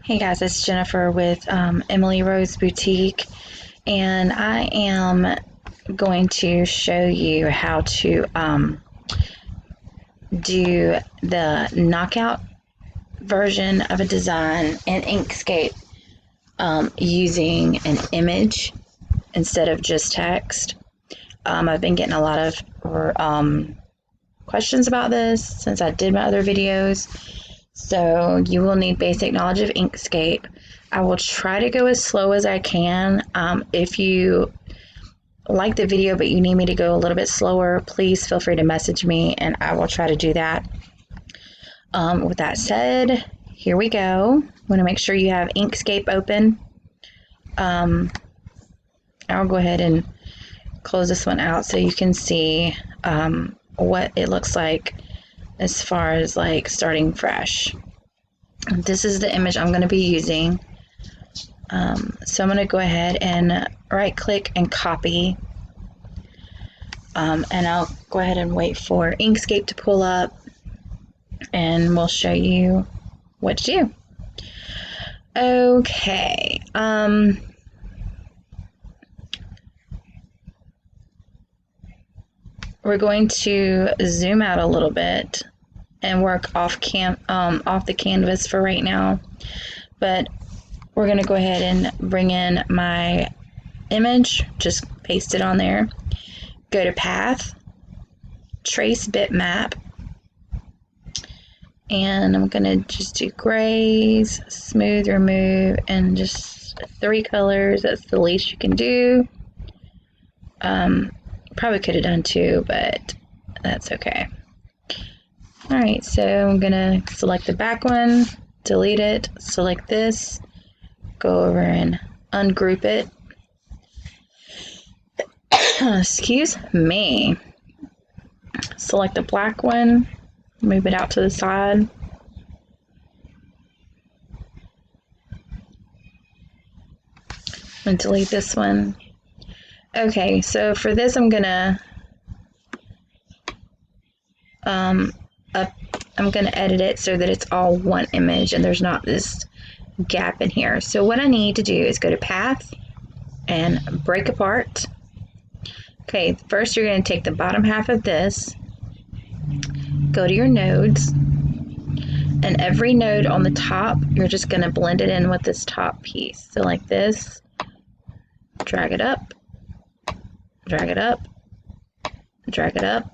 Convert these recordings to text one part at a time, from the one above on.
Hey guys, it's Jennifer with Emily Rose Boutique, and I am going to show you how to do the knockout version of a design in Inkscape using an image instead of just text. I've been getting a lot of questions about this since I did my other videos. So you will need basic knowledge of Inkscape. I will try to go as slow as I can. If you like the video but you need me to go a little bit slower, please feel free to message me and I will try to do that. With that said, here we go. I want to make sure you have Inkscape open. I'll go ahead and close this one out so you can see what it looks like as far as like starting fresh. This is the image I'm going to be using. So I'm going to go ahead and right click and copy. And I'll go ahead and wait for Inkscape to pull up and we'll show you what to do. Okay. We're going to zoom out a little bit and work off the canvas for right now, but we're going to go ahead and bring in my image, just paste it on there, go to path, trace bitmap, and I'm going to just do grays, smooth, remove, and just 3 colors. That's the least you can do. Probably could have done 2, but that's okay. Alright, so I'm gonna select the back one, delete it, select this, go over and ungroup it. Excuse me. Select the black one, move it out to the side. And delete this one. Okay, so for this I'm gonna edit it so that it's all one image and there's not this gap in here. So what I need to do is go to path and break apart. Okay, first you're going to take the bottom half of this, go to your nodes, and every node on the top you're just going to blend it in with this top piece. So like this, drag it up, drag it up, drag it up,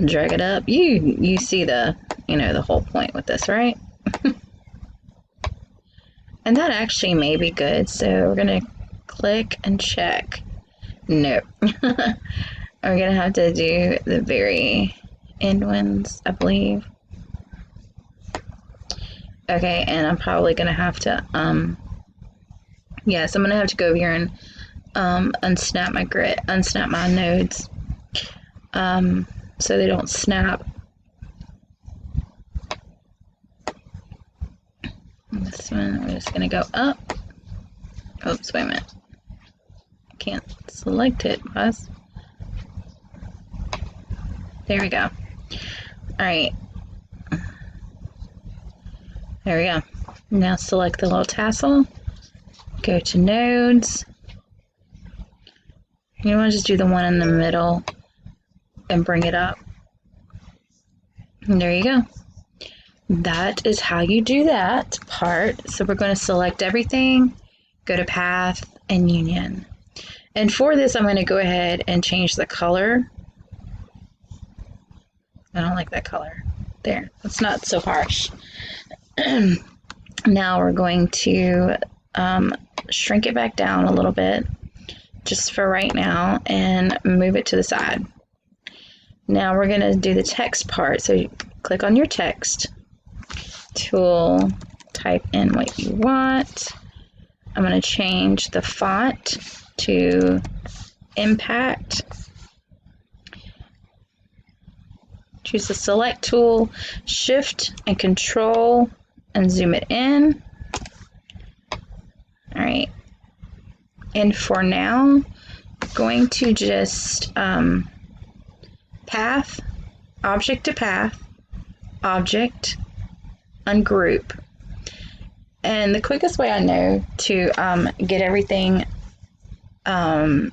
drag it up. You see the whole point with this, right? And that actually may be good, so we're gonna click and check. Nope. We're gonna have to do the very end ones, I believe. Okay, and I'm probably gonna have to yes, I'm gonna have to go over here and unsnap my grid, unsnap my nodes, so they don't snap. This one, we're just gonna go up. Oops, wait a minute. Can't select it, buzz. There we go. Alright. There we go. Now select the little tassel. Go to nodes. You want to just do the one in the middle and bring it up. And there you go. That is how you do that part. So we're going to select everything, go to path and union. And for this, I'm going to go ahead and change the color. I don't like that color. There, it's not so harsh. Now we're going to shrink it back down a little bit, just for right now, and move it to the side. Now we're going to do the text part. So you click on your text tool, type in what you want. I'm going to change the font to Impact. Choose the select tool, shift and control, and zoom it in. All right. And for now, I'm going to just path, object to path, object, ungroup. And the quickest way I know to get everything, I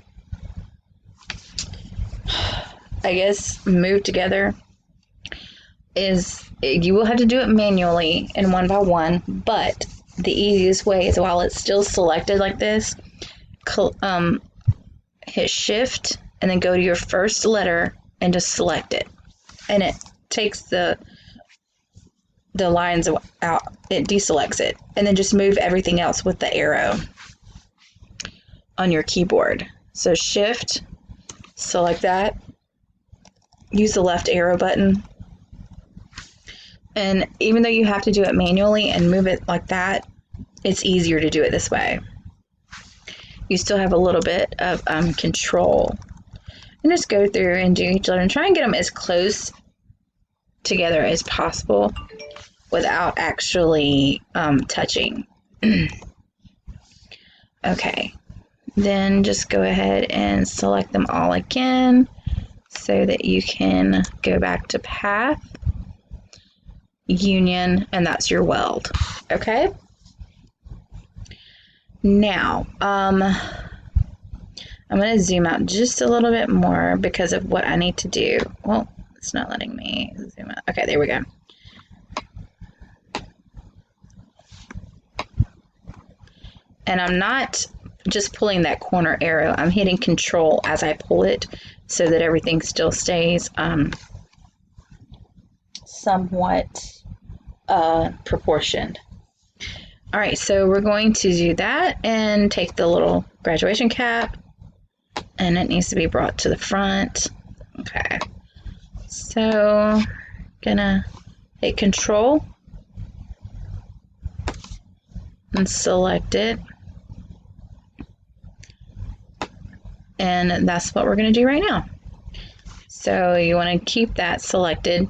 guess, moved together is you will have to do it manually and one by one, but the easiest way is while it's still selected like this, hit shift and then go to your first letter and just select it. And it takes the lines out, it deselects it, and then just move everything else with the arrow on your keyboard. So shift, select that, use the left arrow button, and even though you have to do it manually and move it like that, it's easier to do it this way. You still have a little bit of control. And just go through and do each letter and try and get them as close together as possible without actually touching. Okay, then just go ahead and select them all again so that you can go back to path, union, and that's your weld. Okay, now I'm going to zoom out just a little bit more because of what I need to do. Well, it's not letting me zoom out. Okay, there we go. And I'm not just pulling that corner arrow. I'm hitting control as I pull it so that everything still stays somewhat proportioned. All right, so we're going to do that and take the little graduation cap, and it needs to be brought to the front. Okay, so gonna hit control and select it. And that's what we're going to do right now. So you want to keep that selected.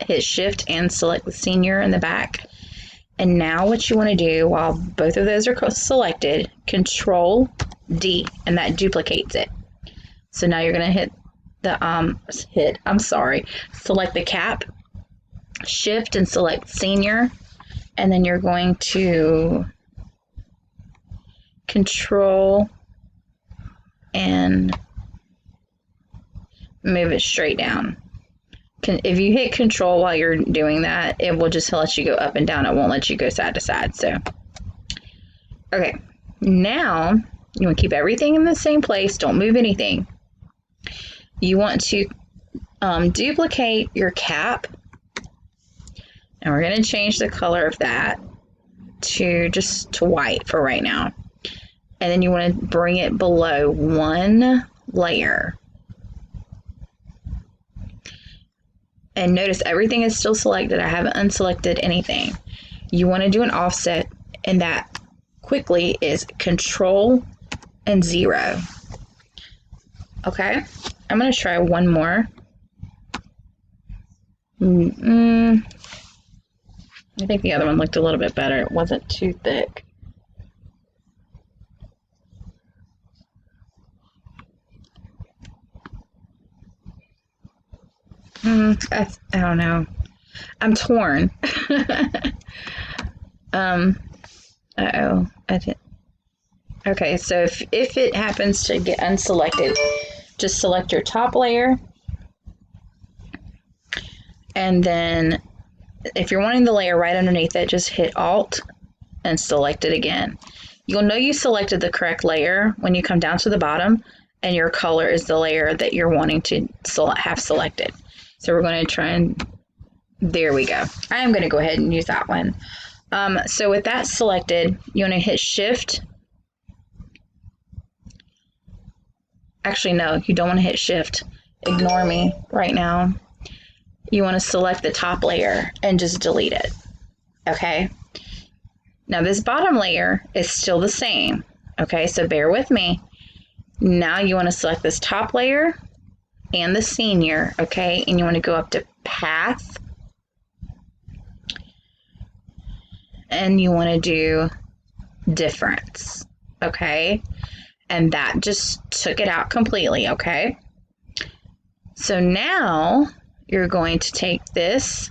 Hit shift and select the senior in the back. And now what you want to do while both of those are selected, control D, and that duplicates it. So now you're going to hit the select the cap, shift and select senior, and then you're going to control and move it straight down. If you hit control while you're doing that, it will just let you go up and down. It won't let you go side to side. So, okay, now you want to keep everything in the same place. Don't move anything. You want to duplicate your cap, and we're going to change the color of that to white for right now. And then you want to bring it below one layer. And notice everything is still selected. I haven't unselected anything. You want to do an offset, and that quickly is control and 0. Okay, I'm going to try one more. I think the other one looked a little bit better. It wasn't too thick. I don't know. I'm torn. Uh-oh. Okay, so if it happens to get unselected, just select your top layer. And then if you're wanting the layer right underneath it, just hit Alt and select it again. You'll know you selected the correct layer when you come down to the bottom and your color is the layer that you're wanting to have selected. So we're going to try and, there we go. I am going to go ahead and use that one. So with that selected, you want to hit Shift. Actually, no, you don't want to hit Shift. Ignore me right now. You want to select the top layer and just delete it. Okay. Now this bottom layer is still the same. Okay, so bear with me. Now you want to select this top layer and the senior, okay, and you want to go up to path, and you want to do difference, okay, and that just took it out completely, okay. So now you're going to take this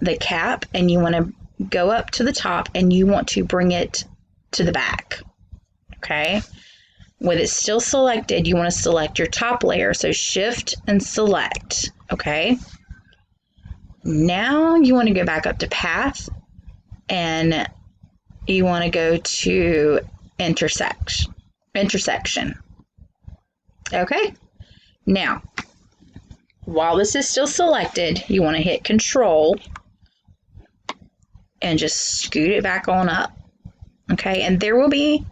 the cap, and you want to go up to the top, and you want to bring it to the back. Okay. With it still selected, you want to select your top layer. So shift and select. Okay. Now you want to go back up to path, and you want to go to intersection. Okay. Now, while this is still selected, you want to hit Control and just scoot it back on up. Okay. And there will be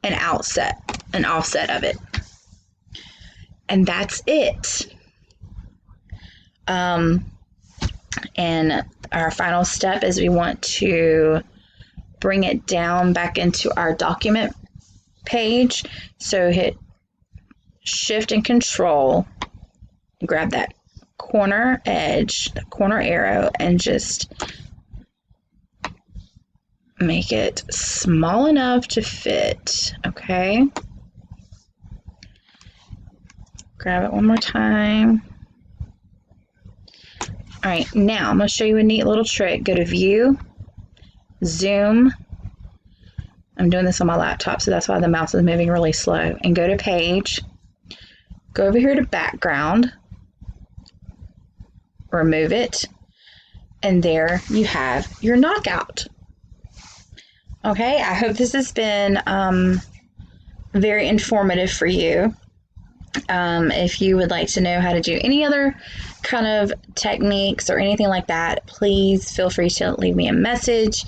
an offset of it. And that's it. And our final step is we want to bring it down back into our document page. So hit Shift and Control, grab that corner edge, the corner arrow, and just make it small enough to fit. Okay. Grab it one more time. All right, now I'm going to show you a neat little trick. Go to View, Zoom. I'm doing this on my laptop, so that's why the mouse is moving really slow. And go to Page. Go over here to Background. Remove it. And there you have your knockout. Okay, I hope this has been very informative for you. If you would like to know how to do any other kind of techniques or anything like that, please feel free to leave me a message,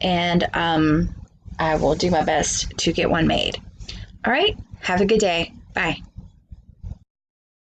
and I will do my best to get one made. All right, have a good day. Bye.